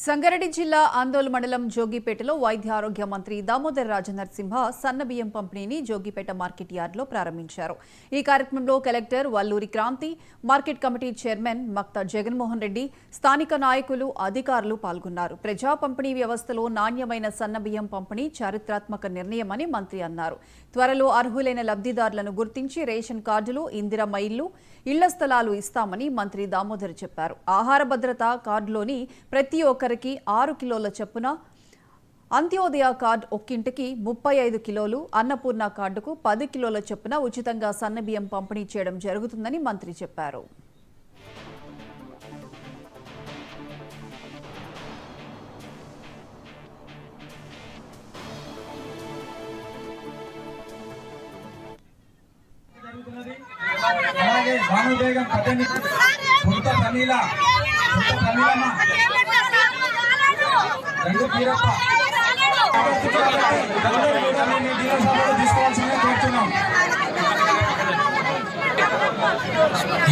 సంగారెడ్డి జిల్లా ఆందోళన మండలం జోగిపేటలో వైద్య ఆరోగ్య మంత్రి దామోదర్ రాజనరసింహ సన్న బియ్యం పంపిణీని జోగిపేట మార్కెట్ యార్డ్లో ప్రారంభించారు. ఈ కార్యక్రమంలో collector Valluri Kranthi, market committee chairman Makta Jaganmohan Reddy, స్థానిక నాయకులు, అధికారులు పాల్గొన్నారు. ప్రజా పంపిణీ వ్యవస్థలో నాణ్యమైన సన్న బియ్యం పంపిణీ చారిత్రాత్మక నిర్ణయమని మంత్రి అన్నారు. త్వరలో అర్హులైన లబ్ధిదారులను గుర్తించి రేషన్ కార్డులు, ఇందిరమ్మ ఇళ్లు, ఇళ్ల స్థలాలు ఇస్తామని మంత్రి దామోదర్ చెప్పారు. ఆహార భద్రత కార్డులోని ప్రతి ఒక్కరికి 6 కిలోల చొప్పున, అంత్యోదయ కార్డు ఒక్కింటికి 35 కిలోలు, అన్నపూర్ణ కార్డుకు 10 కిలోల చొప్పున ఉచితంగా సన్నబియ్యం పంపిణీ చేయడం జరుగుతుందని మంత్రి చెప్పారు.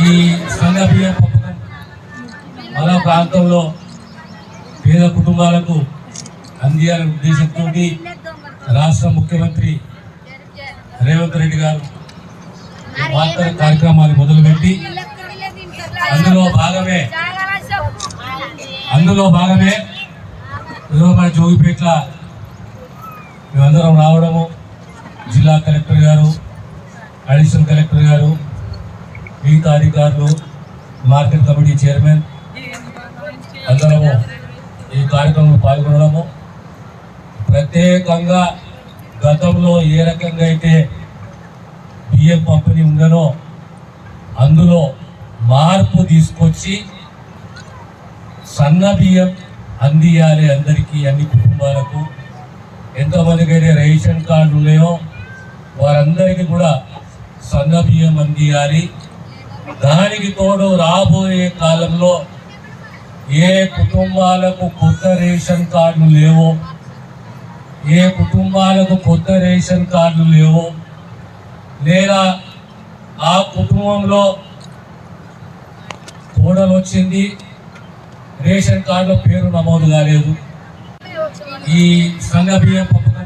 ఈ సన్నబియ్యం పథకం మన ప్రాంతంలో పేద కుటుంబాలకు అందియాలనే ఉద్దేశంతో రాష్ట్ర ముఖ్యమంత్రి రేవంత్ రెడ్డి గారు వార్తా కార్యక్రమాలు మొదలుపెట్టి అందులో భాగమే మన జోగిపేట మేమందరం రావడము, జిల్లా కలెక్టర్ గారు, అడిషనల్ కలెక్టర్ గారు, మిగతా అధికారులు, మార్కెట్ కమిటీ చైర్మన్ అందరము ఈ కార్యక్రమంలో పాల్గొనడము, ప్రత్యేకంగా గతంలో ఏ రకంగా అయితే బియ్యం పంపిణీ ఉండనో అందులో మార్పు తీసుకొచ్చి సన్న బియ్యం అందియాలి అందరికీ, అన్ని కుటుంబాలకు. ఎంతమందికి అయితే రేషన్ కార్డు ఉన్నాయో వారందరికీ కూడా సన్న బియ్యం అందియాలి. దానికి తోడు రాబోయే కాలంలో ఏ కుటుంబాలకు కొత్త రేషన్ కార్డులు లేవో, ఏ కుటుంబాలకు కొత్త రేషన్ కార్డులు లేవో, లేదా ఆ కుటుంబంలో కోడలు వచ్చింది, రేషన్ కార్డులో పేరు నమోదు కాలేదు, ఈ సన్న బియ్యం పథకం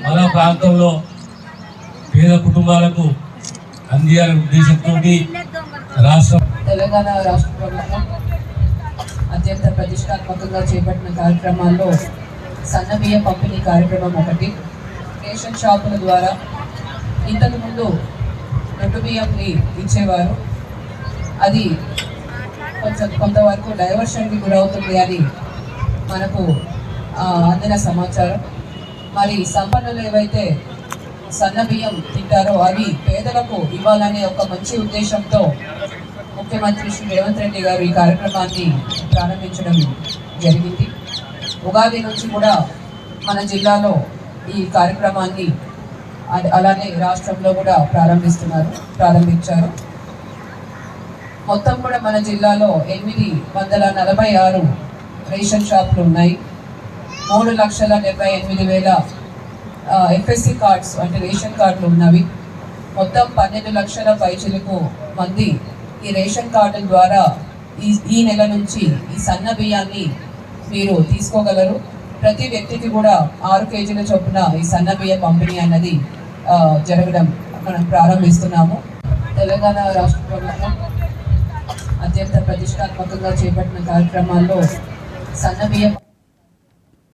మన ప్రాంతంలో పేద కుటుంబాలకు అందియాలనే ఉద్దేశంతో తెలంగాణ రాష్ట్ర ప్రభుత్వం అత్యంత ప్రతిష్టాత్మకంగా చేపట్టిన కార్యక్రమాల్లో సన్న బియ్యం పంపిణీ కార్యక్రమం ఒకటి. రేషన్ షాపుల ద్వారా ఇంతకుముందు దొడ్డు బియ్యంని ఇచ్చేవారు, అది కొంతవరకు డైవర్షన్కి గురవుతుంది అని మనకు అందిన సమాచారం. మరి సంపన్నులు ఏవైతే సన్న బియ్యం తింటారో అవి పేదలకు ఇవ్వాలనే ఒక మంచి ఉద్దేశంతో ముఖ్యమంత్రి శ్రీ రేవంత్ రెడ్డి గారు ఈ కార్యక్రమాన్ని ప్రారంభించడం జరిగింది. ఉగాది నుంచి కూడా మన జిల్లాలో ఈ కార్యక్రమాన్ని అలానే రాష్ట్రంలో కూడా ప్రారంభించారు. మొత్తం కూడా మన జిల్లాలో 846 రేషన్ షాపులు ఉన్నాయి. 3,78,000 ఎఫ్ఎస్సి కార్డ్స్ అంటే రేషన్ కార్డులు ఉన్నవి. మొత్తం 12 లక్షల పైచిలకు మంది ఈ రేషన్ కార్డుల ద్వారా ఈ నెల నుంచి ఈ సన్న బియ్యాన్ని మీరు తీసుకోగలరు. ప్రతి వ్యక్తికి కూడా 6 కేజీల చొప్పున ఈ సన్న బియ్యం పంపిణీ అన్నది జరగడం మనం ప్రారంభిస్తున్నాము. తెలంగాణ రాష్ట్ర ప్రభుత్వం అత్యంత ప్రతిష్టాత్మకంగా చేపట్టిన కార్యక్రమాల్లో సన్న బియ్యం